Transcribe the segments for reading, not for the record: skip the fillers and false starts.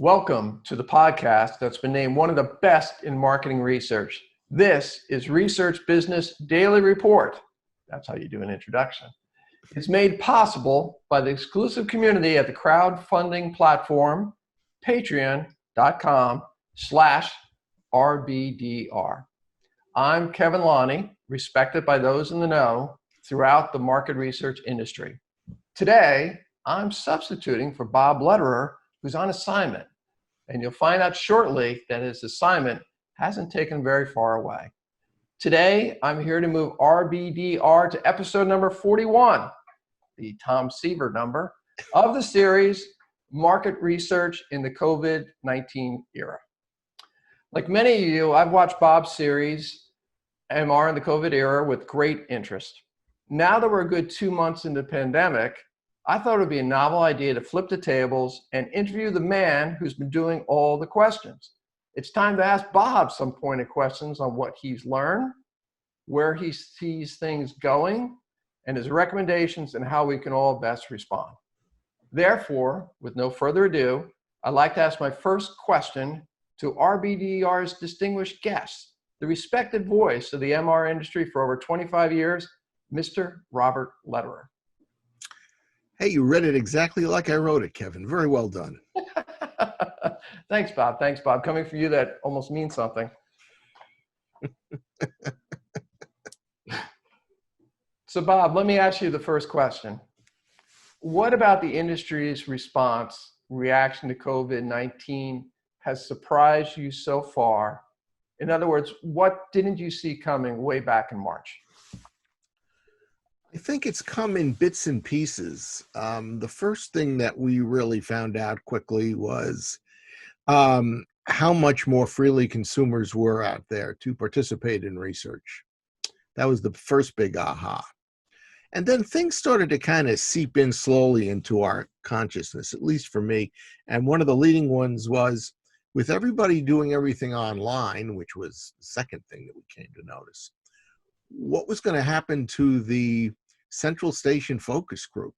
Welcome to the podcast that's been named one of the best in marketing research. This is Research Business Daily Report. That's how you do an introduction. It's made possible by the exclusive community at the crowdfunding platform, patreon.com/RBDR. I'm Kevin Lonnie, respected by those in the know throughout the market research industry. Today, I'm substituting for Bob Lederer, who's on assignment. And you'll find out shortly that his assignment hasn't taken very far away. Today, I'm here to move RBDR to episode number 41, the Tom Seaver number, of the series, Market Research in the COVID-19 Era. Like many of you, I've watched Bob's series, MR in the COVID Era, with great interest. Now that we're a good 2 months into the pandemic, I thought it would be a novel idea to flip the tables and interview the man who's been doing all the questions. It's time to ask Bob some pointed questions on what he's learned, where he sees things going, and his recommendations and how we can all best respond. Therefore, with no further ado, I'd like to ask my first question to RBDR's distinguished guest, the respected voice of the MR industry for over 25 years, Mr. Robert Lederer. Hey, you read it exactly like I wrote it, Kevin. Very well done. Thanks, Bob. Thanks, Bob. Coming from you, that almost means something. So, Bob, let me ask you the first question. What about the industry's reaction to COVID-19 has surprised you so far? In other words, what didn't you see coming way back in March? I think it's come in bits and pieces. The first thing that we really found out quickly was how much more freely consumers were out there to participate in research. That was the first big aha. And then things started to kind of seep in slowly into our consciousness, at least for me. And one of the leading ones was with everybody doing everything online, which was the second thing that we came to notice. What was going to happen to the Central Station focus group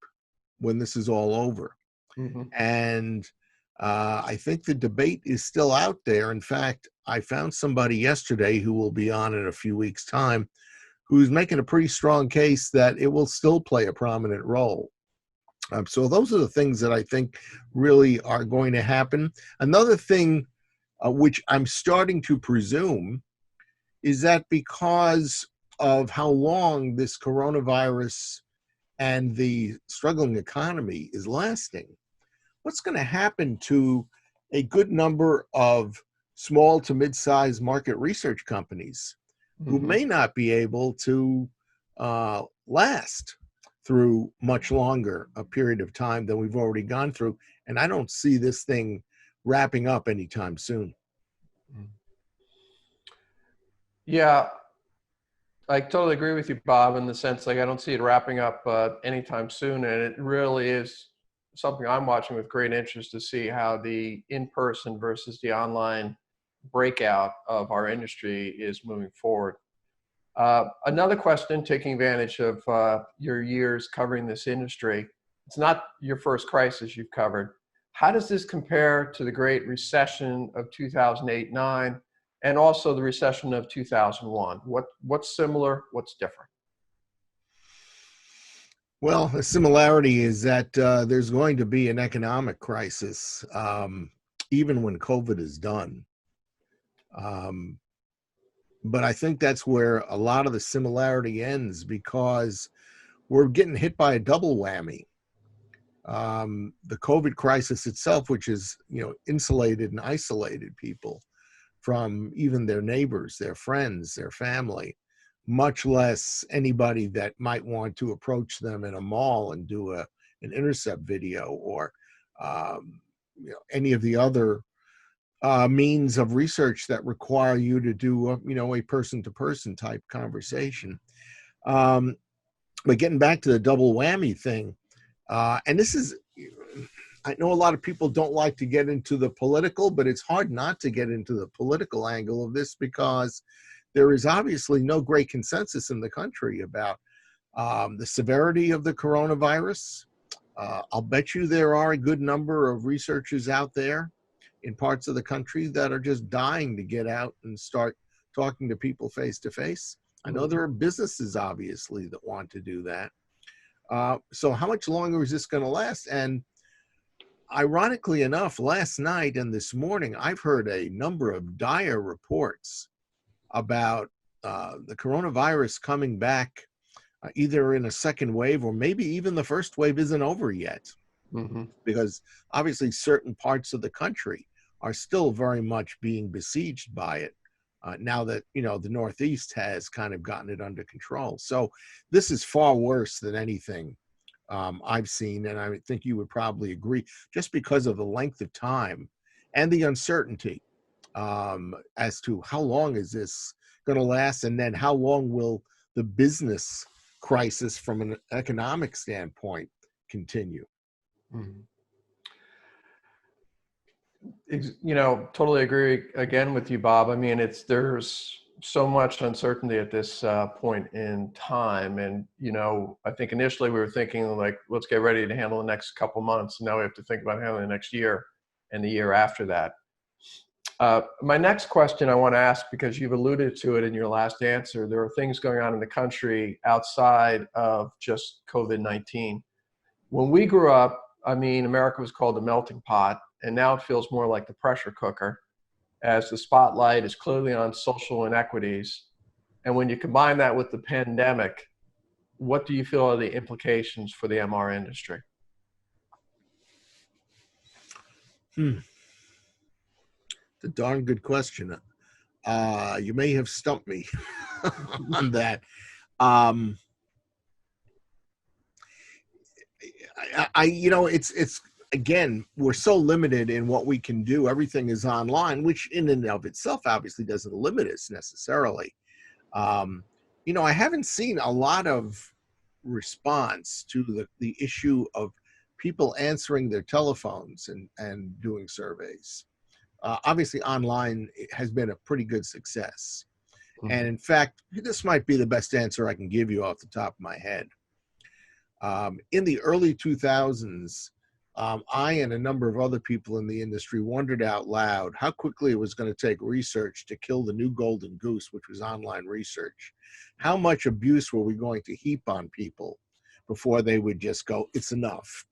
when this is all over? Mm-hmm. And I think the debate is still out there. In fact, I found somebody yesterday who will be on in a few weeks' time who's making a pretty strong case that it will still play a prominent role. So those are the things that I think really are going to happen. Another thing which I'm starting to presume is that because of how long this coronavirus and the struggling economy is lasting, what's going to happen to a good number of small to mid-sized market research companies who may not be able to last through much longer a period of time than we've already gone through? And I don't see this thing wrapping up anytime soon. Yeah, I totally agree with you, Bob, in the sense like I don't see it wrapping up anytime soon, and it really is something I'm watching with great interest to see how the in-person versus the online breakout of our industry is moving forward. Another question, taking advantage of your years covering this industry, it's not your first crisis you've covered. How does this compare to the Great Recession of 2008-9? And also the recession of 2001. What's similar? What's different? Well, the similarity is that there's going to be an economic crisis, even when COVID is done. But I think that's where a lot of the similarity ends, because we're getting hit by a double whammy. The COVID crisis itself, which is, insulated and isolated people from even their neighbors, their friends, their family, much less anybody that might want to approach them in a mall and do an intercept video or any of the other means of research that require you to do a person-to-person type conversation. But getting back to the double whammy thing, and this is, I know a lot of people don't like to get into the political, but it's hard not to get into the political angle of this, because there is obviously no great consensus in the country about the severity of the coronavirus. I'll bet you there are a good number of researchers out there in parts of the country that are just dying to get out and start talking to people face to face. I know there are businesses, obviously, that want to do that. So how much longer is this going to last? And ironically enough, last night and this morning, I've heard a number of dire reports about the coronavirus coming back either in a second wave or maybe even the first wave isn't over yet. Because obviously certain parts of the country are still very much being besieged by it now that, you know, the Northeast has kind of gotten it under control. So this is far worse than anything I've seen, and I think you would probably agree, just because of the length of time and the uncertainty as to how long is this going to last, and then how long will the business crisis from an economic standpoint continue. You know, totally agree again with you, Bob. I mean, there's so much uncertainty at this point in time. And, you know, I think initially we were thinking like, let's get ready to handle the next couple months. Now we have to think about handling the next year and the year after that. My next question I want to ask, because you've alluded to it in your last answer, there are things going on in the country outside of just COVID-19. When we grew up, I mean, America was called the melting pot, and now it feels more like the pressure cooker, as the spotlight is clearly on social inequities. And when you combine that with the pandemic, what do you feel are the implications for the MR industry? It's a darn good question. You may have stumped me on that. You know, it's again, we're so limited in what we can do. Everything is online, which in and of itself obviously doesn't limit us necessarily. You know, I haven't seen a lot of response to the issue of people answering their telephones and doing surveys. Obviously, online has been a pretty good success. And in fact, this might be the best answer I can give you off the top of my head. In the early 2000s, I and a number of other people in the industry wondered out loud how quickly it was going to take research to kill the new golden goose, which was online research. How much abuse were we going to heap on people before they would just go, it's enough.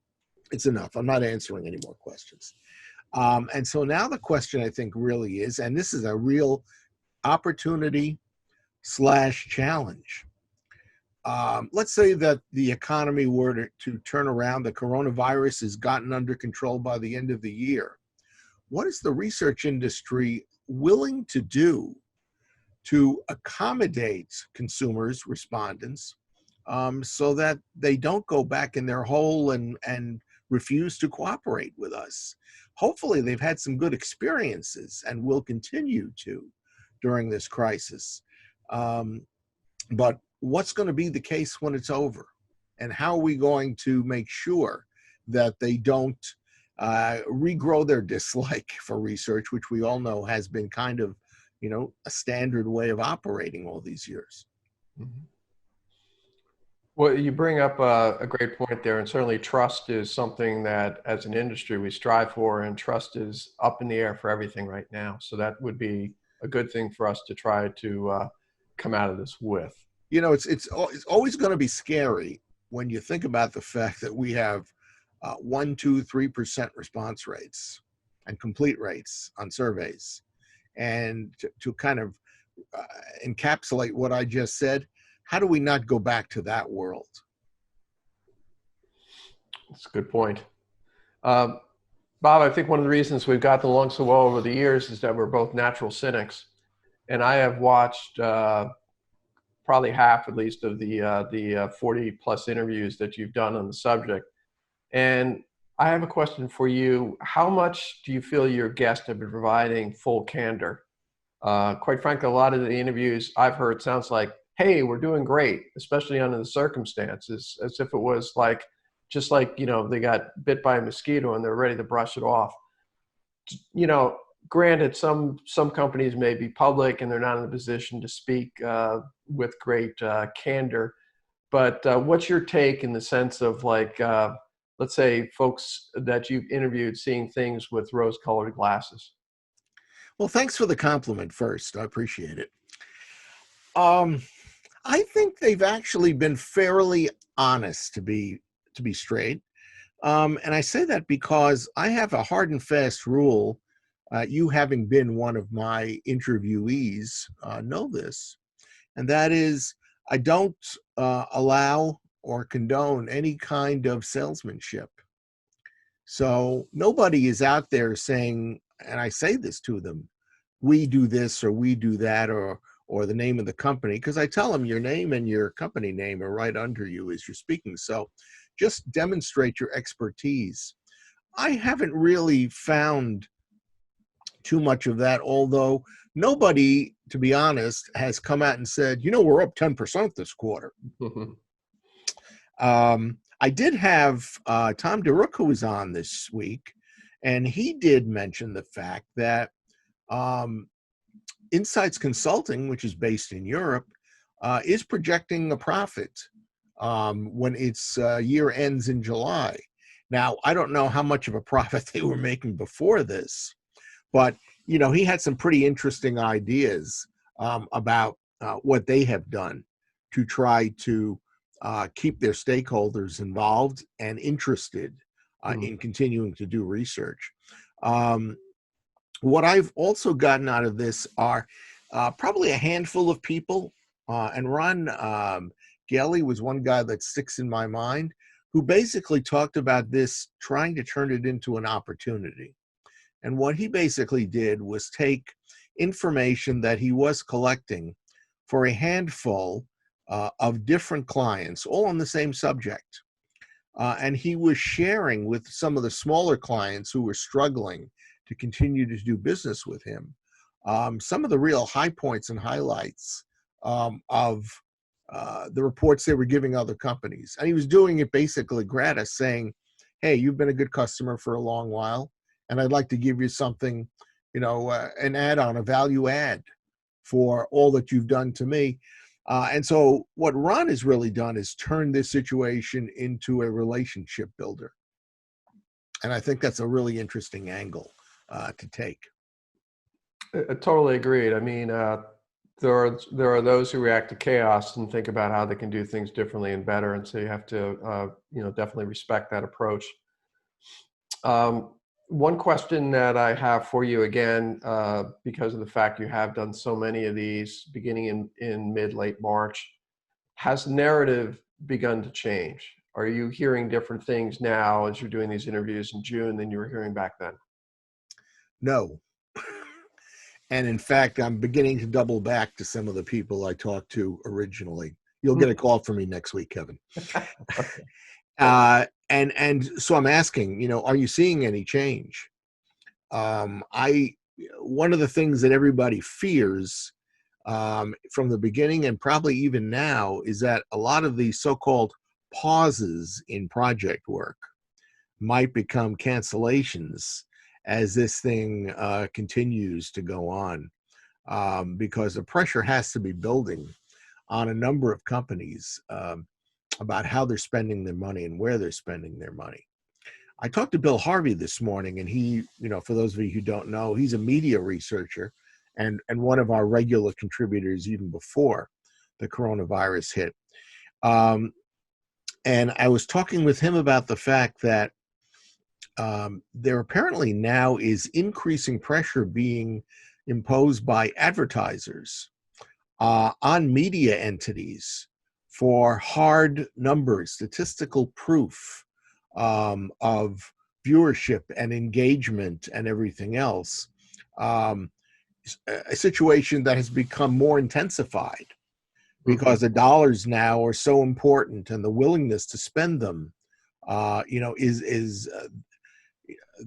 It's enough. I'm not answering any more questions. And so now the question I think really is, and this is a real opportunity / challenge. Let's say that the economy were to turn around, the coronavirus has gotten under control by the end of the year. What is the research industry willing to do to accommodate consumers, respondents, so that they don't go back in their hole and refuse to cooperate with us? Hopefully they've had some good experiences and will continue to during this crisis. But what's going to be the case when it's over? And how are we going to make sure that they don't regrow their dislike for research, which we all know has been kind of, you know, a standard way of operating all these years? Well, you bring up a great point there, and certainly trust is something that as an industry we strive for, and trust is up in the air for everything right now. So that would be a good thing for us to try to come out of this with. You know, it's always going to be scary when you think about the fact that we have 1%, 2%, 3% response rates and complete rates on surveys. And to kind of encapsulate what I just said, how do we not go back to that world? That's a good point. Bob, I think one of the reasons we've gotten along so well over the years is that we're both natural cynics. And I have watched probably half at least of the 40 plus interviews that you've done on the subject. And I have a question for you. How much do you feel your guests have been providing full candor? Quite frankly, a lot of the interviews I've heard sounds like, hey, we're doing great, especially under the circumstances, as if it was like, just like, you know, they got bit by a mosquito and they're ready to brush it off. You know, granted, some companies may be public and they're not in a position to speak with great candor, but what's your take in the sense of like, let's say, folks that you've interviewed seeing things with rose-colored glasses? Well, thanks for the compliment first. I appreciate it. Um, I think they've actually been fairly honest, to be straight. And I say that because I have a hard and fast rule. You having been one of my interviewees, know this, and that is I don't allow or condone any kind of salesmanship. So nobody is out there saying, and I say this to them, we do this or we do that or the name of the company, because I tell them your name and your company name are right under you as you're speaking. So just demonstrate your expertise. I haven't really found too much of that, although nobody, to be honest, has come out and said, we're up 10% this quarter. I did have Tom DeRook, who was on this week, and he did mention the fact that Insights Consulting, which is based in Europe, is projecting a profit when its year ends in July. Now, I don't know how much of a profit they were making before this, but he had some pretty interesting ideas about what they have done to try to keep their stakeholders involved and interested in continuing to do research. What I've also gotten out of this are probably a handful of people, and Ron Gelly was one guy that sticks in my mind, who basically talked about this, trying to turn it into an opportunity. And what he basically did was take information that he was collecting for a handful of different clients, all on the same subject. And he was sharing with some of the smaller clients who were struggling to continue to do business with him some of the real high points and highlights of the reports they were giving other companies. And he was doing it basically gratis, saying, hey, you've been a good customer for a long while, and I'd like to give you something, an add-on, a value add for all that you've done to me. And so what Ron has really done is turn this situation into a relationship builder. And I think that's a really interesting angle to take. I totally agreed. I mean, there are those who react to chaos and think about how they can do things differently and better, and so you have to definitely respect that approach. One question that I have for you, again, because of the fact you have done so many of these beginning in mid-late March, has narrative begun to change? Are you hearing different things now as you're doing these interviews in June than you were hearing back then? No. And in fact, I'm beginning to double back to some of the people I talked to originally. You'll get a call from me next week, Kevin. Okay. And so I'm asking, are you seeing any change? One of the things that everybody fears from the beginning and probably even now is that a lot of these so-called pauses in project work might become cancellations as this thing continues to go on, because the pressure has to be building on a number of companies about how they're spending their money and where they're spending their money. I talked to Bill Harvey this morning, and he, for those of you who don't know, he's a media researcher and one of our regular contributors even before the coronavirus hit. And I was talking with him about the fact that there apparently now is increasing pressure being imposed by advertisers on media entities for hard numbers, statistical proof of viewership and engagement and everything else. A situation that has become more intensified because the dollars now are so important, and the willingness to spend them, is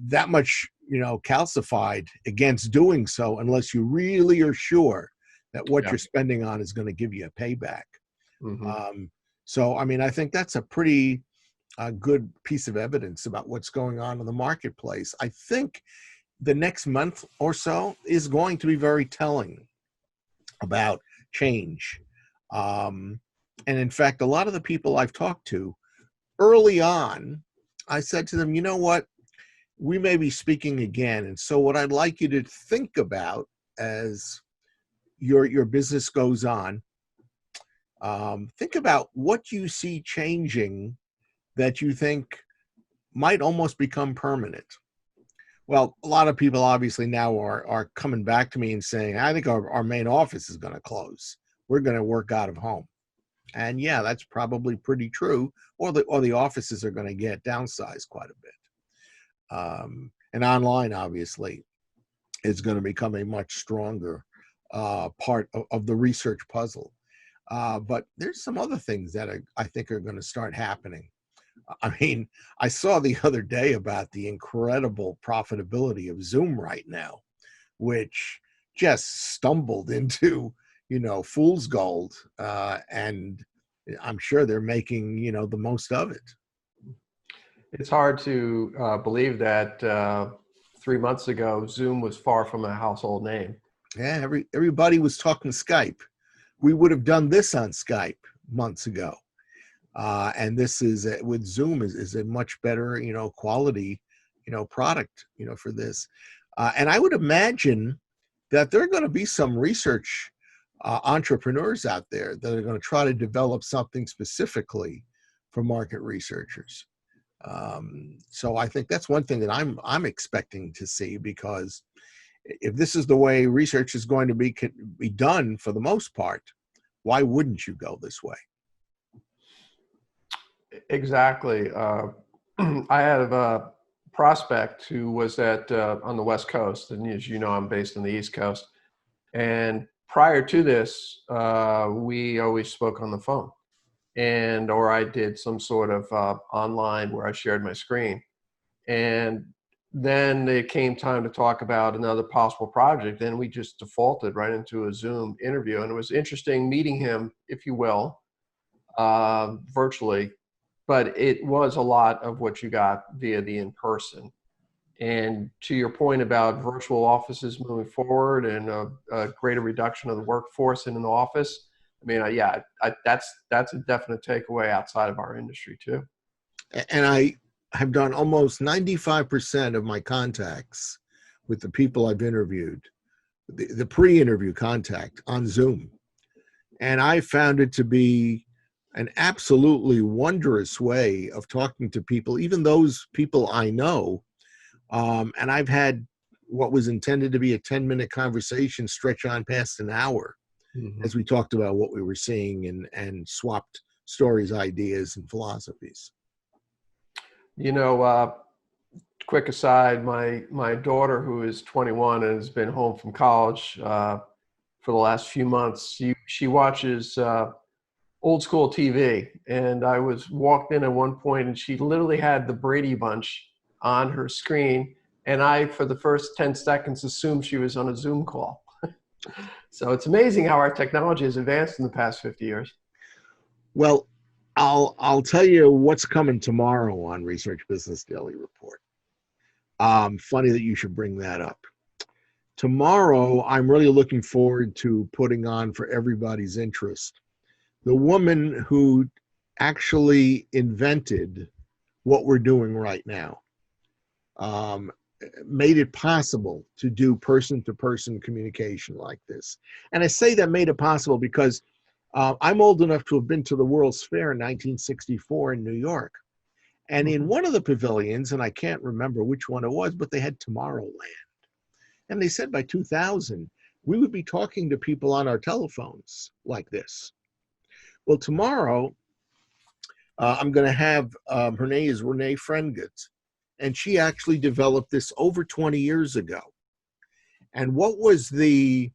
that much, calcified against doing so unless you really are sure that what you're spending on is going to give you a payback. So, I mean, I think that's a pretty good piece of evidence about what's going on in the marketplace. I think the next month or so is going to be very telling about change. And in fact, a lot of the people I've talked to early on I said to them, you know what? We may be speaking again. And so what I'd like you to think about as your business goes on, think about what you see changing that you think might almost become permanent. Well, a lot of people obviously now are coming back to me and saying, I think our main office is going to close. We're going to work out of home. And yeah, that's probably pretty true. Or the offices are going to get downsized quite a bit. And online, obviously, is going to become a much stronger part of the research puzzle. But there's some other things that I think are going to start happening. I mean, I saw the other day about the incredible profitability of Zoom right now, which just stumbled into, fool's gold. And I'm sure they're making, the most of it. It's hard to believe that 3 months ago, Zoom was far from a household name. Yeah, everybody was talking Skype. We would have done this on Skype months ago. And this is with Zoom is a much better, quality, product, for this. And I would imagine that there are going to be some research entrepreneurs out there that are going to try to develop something specifically for market researchers. So I think that's one thing that I'm expecting to see, because if this is the way research is going to be done for the most part, why wouldn't you go this way? Exactly. I had a prospect who was on the West Coast, and as you know, I'm based on the East Coast. And prior to this, we always spoke on the phone, or I did some sort of online where I shared my screen. And then it came time to talk about another possible project, and we just defaulted right into a Zoom interview. And it was interesting meeting him, if you will, virtually. But it was a lot of what you got via the in-person. And to your point about virtual offices moving forward and a greater reduction of the workforce in an office, I mean, that's a definite takeaway outside of our industry too. And I have done almost 95% of my contacts with the people I've interviewed, the pre-interview contact on Zoom. And I found it to be an absolutely wondrous way of talking to people, even those people I know. And I've had what was intended to be a 10-minute conversation stretch on past an hour as we talked about what we were seeing and swapped stories, ideas, and philosophies. Quick aside, my daughter, who is 21 and has been home from college for the last few months, she watches old school TV, and I walked in at one point and she literally had the Brady Bunch on her screen, and I, for the first 10 seconds, assumed she was on a Zoom call. So it's amazing how our technology has advanced in the past 50 years. Well, I'll tell you what's coming tomorrow on Research Business Daily Report. Funny that you should bring that up. Tomorrow, I'm really looking forward to putting on, for everybody's interest, the woman who actually invented what we're doing right now, made it possible to do person-to-person communication like this. And I say that made it possible because I'm old enough to have been to the World's Fair in 1964 in New York. And in one of the pavilions, and I can't remember which one it was, but they had Tomorrowland. And they said by 2000, we would be talking to people on our telephones like this. Well, tomorrow, I'm going to have, her name is Renee Friendgoods, and she actually developed this over 20 years ago. And what was the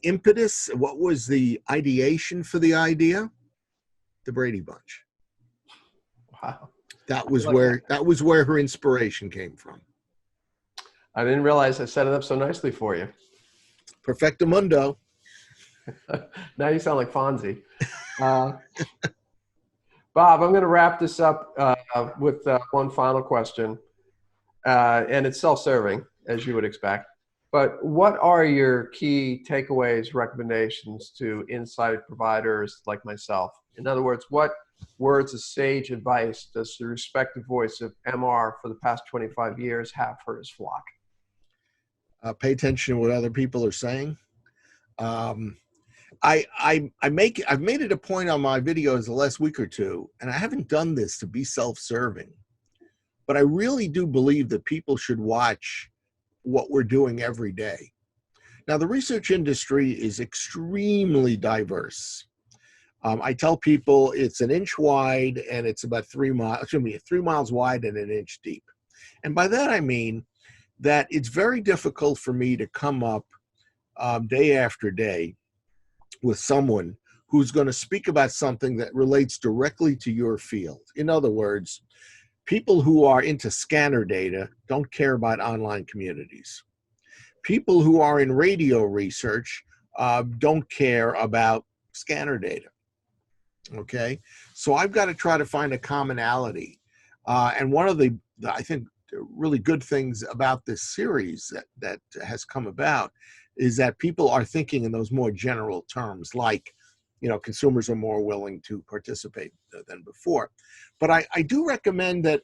impetus? What was the ideation for the idea? The Brady Bunch. Wow. That was where her inspiration came from. I didn't realize I set it up so nicely for you. Perfectamundo. Now you sound like Fonzie. Bob, I'm going to wrap this up with one final question, and it's self-serving, as you would expect. But what are your key takeaways, recommendations to insight providers like myself? In other words, what words of sage advice does the respected voice of MR for the past 25 years have for his flock? Pay attention to what other people are saying. I've made it a point on my videos the last week or two, and I haven't done this to be self-serving, but I really do believe that people should watch what we're doing every day. Now, the research industry is extremely diverse. I tell people it's an inch wide and it's about 3 miles, 3 miles wide and an inch deep. And by that, I mean that it's very difficult for me to come up day after day with someone who's going to speak about something that relates directly to your field. In other words, people who are into scanner data don't care about online communities. People who are in radio research don't care about scanner data. Okay, so I've got to try to find a commonality. And one of the I think, really good things about this series that has come about is that people are thinking in those more general terms, like, consumers are more willing to participate than before. But I do recommend that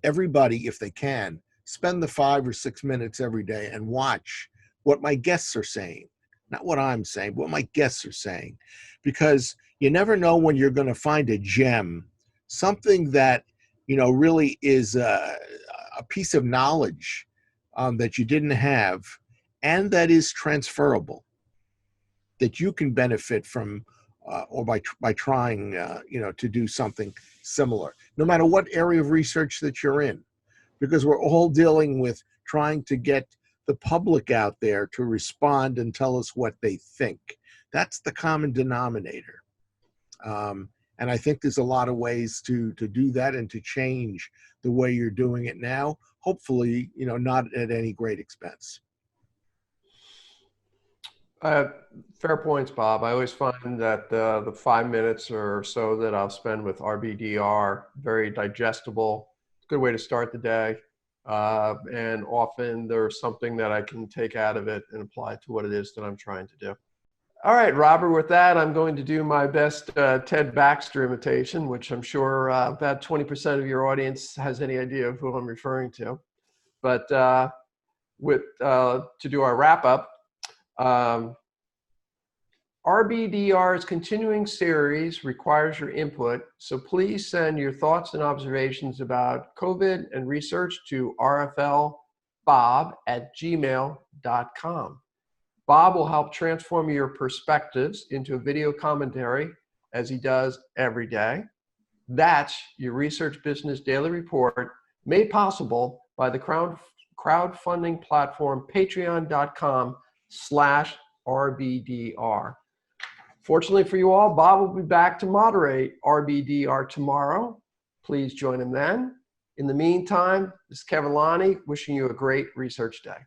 everybody, if they can, spend the 5 or 6 minutes every day and watch what my guests are saying. Not what I'm saying, but what my guests are saying. Because you never know when you're going to find a gem, something that, really is a piece of knowledge that you didn't have and that is transferable, that you can benefit from or by trying, to do something similar, no matter what area of research that you're in, because we're all dealing with trying to get the public out there to respond and tell us what they think. That's the common denominator. And I think there's a lot of ways to do that and to change the way you're doing it now, hopefully, not at any great expense. Fair points, Bob. I always find that the 5 minutes or so that I'll spend with RBDR, very digestible, good way to start the day. And often there's something that I can take out of it and apply to what it is that I'm trying to do. All right, Robert, with that, I'm going to do my best Ted Baxter imitation, which I'm sure about 20% of your audience has any idea of who I'm referring to. But to do our wrap up, RBDR's continuing series requires your input, so please send your thoughts and observations about COVID and research to rflbob@gmail.com. Bob will help transform your perspectives into a video commentary, as he does every day. That's your Research Business Daily Report, made possible by the crowdfunding platform patreon.com/RBDR. Fortunately for you all, Bob will be back to moderate RBDR tomorrow. Please join him then. In the meantime, this is Kevin Lonnie wishing you a great research day.